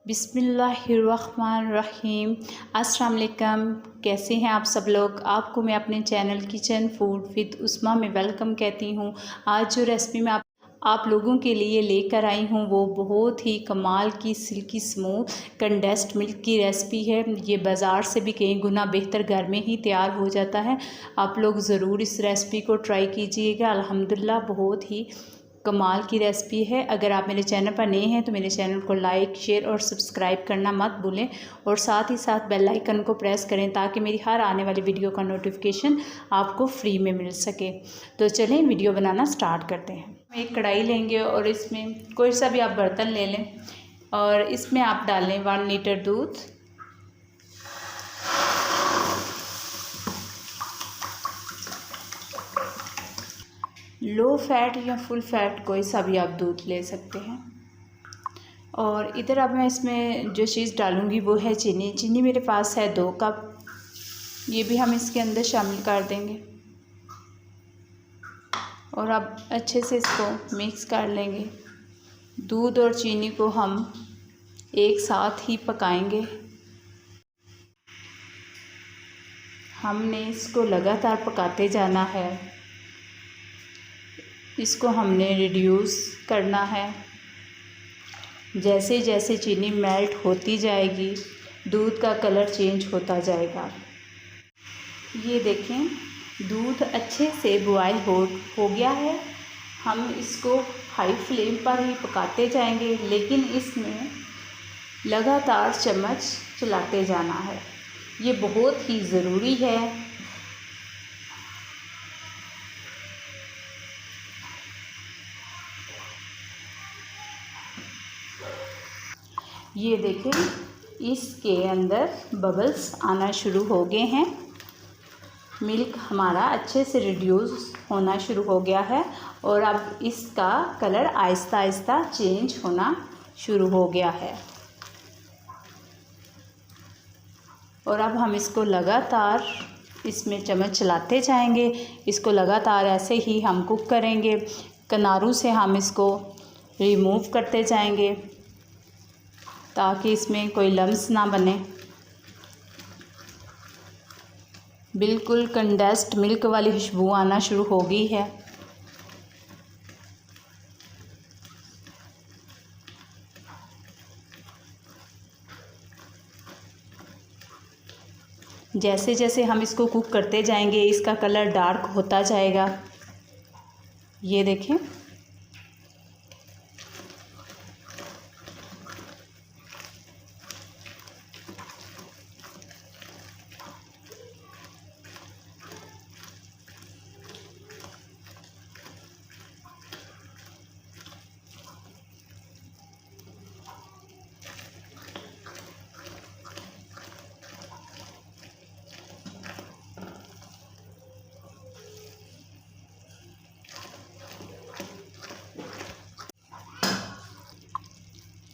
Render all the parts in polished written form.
बिस्मिल्लाहिर्रहमानिर्रहीम। अस्सलाम वालेकुम। कैसे हैं आप सब लोग। आपको मैं अपने चैनल किचन फूड विद उस्मा में वेलकम कहती हूँ। आज जो रेसिपी मैं आप लोगों के लिए लेकर आई हूँ वो बहुत ही कमाल की सिल्की स्मूथ कंडेंस्ड मिल्क की रेसिपी है। ये बाज़ार से भी कई गुना बेहतर घर में ही तैयार हो जाता है। आप लोग ज़रूर इस रेसिपी को ट्राई कीजिएगा। अल्हम्दुलिल्लाह बहुत ही कमाल की रेसिपी है। अगर आप मेरे चैनल पर नए हैं तो मेरे चैनल को लाइक शेयर और सब्सक्राइब करना मत भूलें और साथ ही साथ बेल आइकन को प्रेस करें ताकि मेरी हर आने वाली वीडियो का नोटिफिकेशन आपको फ्री में मिल सके। तो चलें वीडियो बनाना स्टार्ट करते हैं। एक कढ़ाई लेंगे और इसमें कोई सा भी आप बर्तन ले लें और इसमें आप डालें 1 लीटर दूध। लो फैट या फुल फैट कोई सा भी आप दूध ले सकते हैं। और इधर अब मैं इसमें जो चीज़ डालूँगी वो है चीनी। चीनी मेरे पास है 2 कप। ये भी हम इसके अंदर शामिल कर देंगे और अब अच्छे से इसको मिक्स कर लेंगे। दूध और चीनी को हम एक साथ ही पकाएंगे। हमने इसको लगातार पकाते जाना है। इसको हमने रिड्यूस करना है। जैसे जैसे चीनी मेल्ट होती जाएगी दूध का कलर चेंज होता जाएगा। ये देखें दूध अच्छे से बॉयल हो गया है। हम इसको हाई फ्लेम पर ही पकाते जाएंगे लेकिन इसमें लगातार चम्मच चलाते जाना है। ये बहुत ही ज़रूरी है। ये देखें इसके अंदर बबल्स आना शुरू हो गए हैं। मिल्क हमारा अच्छे से रिड्यूस होना शुरू हो गया है और अब इसका कलर आहिस्ता आहिस्ता चेंज होना शुरू हो गया है। और अब हम इसको लगातार इसमें चम्मच चलाते जाएंगे। इसको लगातार ऐसे ही हम कुक करेंगे। किनारों से हम इसको रिमूव करते जाएंगे ताकि इसमें कोई लम्स ना बने। बिल्कुल कंडेंस्ड मिल्क वाली खुशबू आना शुरू हो गई है। जैसे जैसे हम इसको कुक करते जाएंगे इसका कलर डार्क होता जाएगा। ये देखें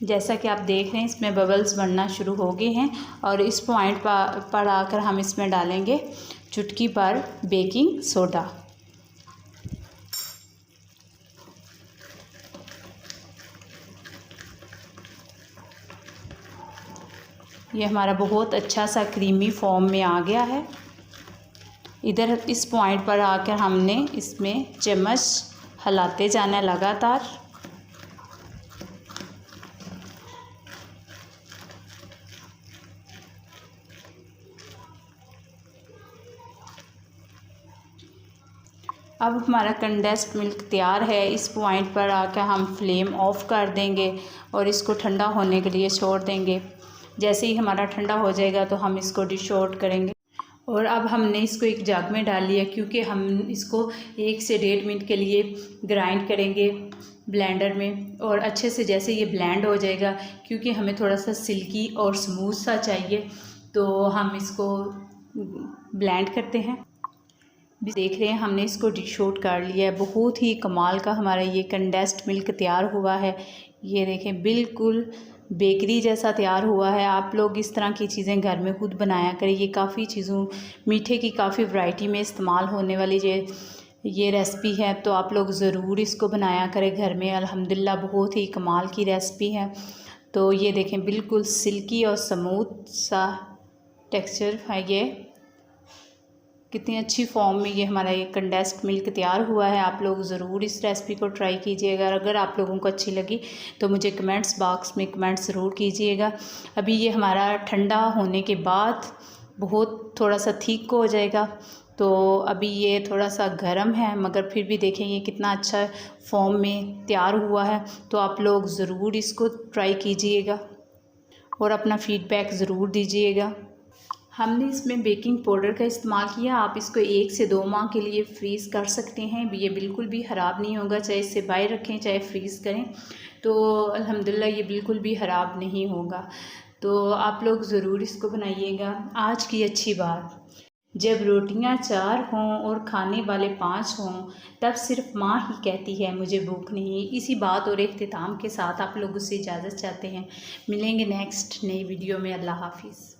जैसा कि आप देख रहे हैं इसमें बबल्स बनना शुरू हो गए हैं और इस पॉइंट पर आकर हम इसमें डालेंगे चुटकी भर बेकिंग सोडा। ये हमारा बहुत अच्छा सा क्रीमी फॉर्म में आ गया है। इधर इस पॉइंट पर आकर हमने इसमें चम्मच हिलाते जाना है लगातार। अब हमारा कंडेंस्ड मिल्क तैयार है। इस पॉइंट पर आकर हम फ्लेम ऑफ कर देंगे और इसको ठंडा होने के लिए छोड़ देंगे। जैसे ही हमारा ठंडा हो जाएगा तो हम इसको डिश आउट करेंगे। और अब हमने इसको एक जग में डाल लिया क्योंकि हम इसको 1 से 1.5 मिनट के लिए ग्राइंड करेंगे ब्लेंडर में। और अच्छे से जैसे ये ब्लेंड हो जाएगा क्योंकि हमें थोड़ा सा सिल्की और स्मूथ सा चाहिए तो हम इसको ब्लेंड करते हैं। देख रहे हैं हमने इसको डिश आउट कर लिया है। बहुत ही कमाल का हमारा ये कंडेंस्ड मिल्क तैयार हुआ है। ये देखें बिल्कुल बेकरी जैसा तैयार हुआ है। आप लोग इस तरह की चीज़ें घर में खुद बनाया करें। ये काफ़ी चीज़ों मीठे की काफ़ी वैरायटी में इस्तेमाल होने वाली ये रेसिपी है तो आप लोग ज़रूर इसको बनाया करें घर में। अल्हम्दुलिल्लाह बहुत ही कमाल की रेसिपी है। तो ये देखें बिल्कुल सिल्की और स्मूथ सा टेक्सचर है। ये कितनी अच्छी फॉर्म में ये हमारा ये कंडेंस्ड मिल्क तैयार हुआ है। आप लोग ज़रूर इस रेसिपी को ट्राई कीजिएगा। अगर आप लोगों को अच्छी लगी तो मुझे कमेंट्स बॉक्स में कमेंट ज़रूर कीजिएगा। अभी ये हमारा ठंडा होने के बाद बहुत थोड़ा सा थिक हो जाएगा, तो अभी ये थोड़ा सा गर्म है, मगर फिर भी देखें ये कितना अच्छा फॉर्म में तैयार हुआ है। तो आप लोग ज़रूर इसको ट्राई कीजिएगा और अपना फ़ीडबैक ज़रूर दीजिएगा। हमने इसमें बेकिंग पाउडर का इस्तेमाल किया। आप इसको 1 से 2 माह के लिए फ्रीज़ कर सकते हैं। ये बिल्कुल भी ख़राब नहीं होगा, चाहे इसे बाहर रखें चाहे फ्रीज़ करें, तो अल्हम्दुलिल्लाह ये बिल्कुल भी ख़राब नहीं होगा। तो आप लोग ज़रूर इसको बनाइएगा। आज की अच्छी बात, जब रोटियां 4 हों और खाने वाले 5 हों, तब सिर्फ माँ ही कहती है मुझे भूख नहीं। इसी बात और इख्तिताम के साथ आप लोगों से इजाज़त चाहते हैं। मिलेंगे नेक्स्ट नई वीडियो में। अल्लाह हाफिज़।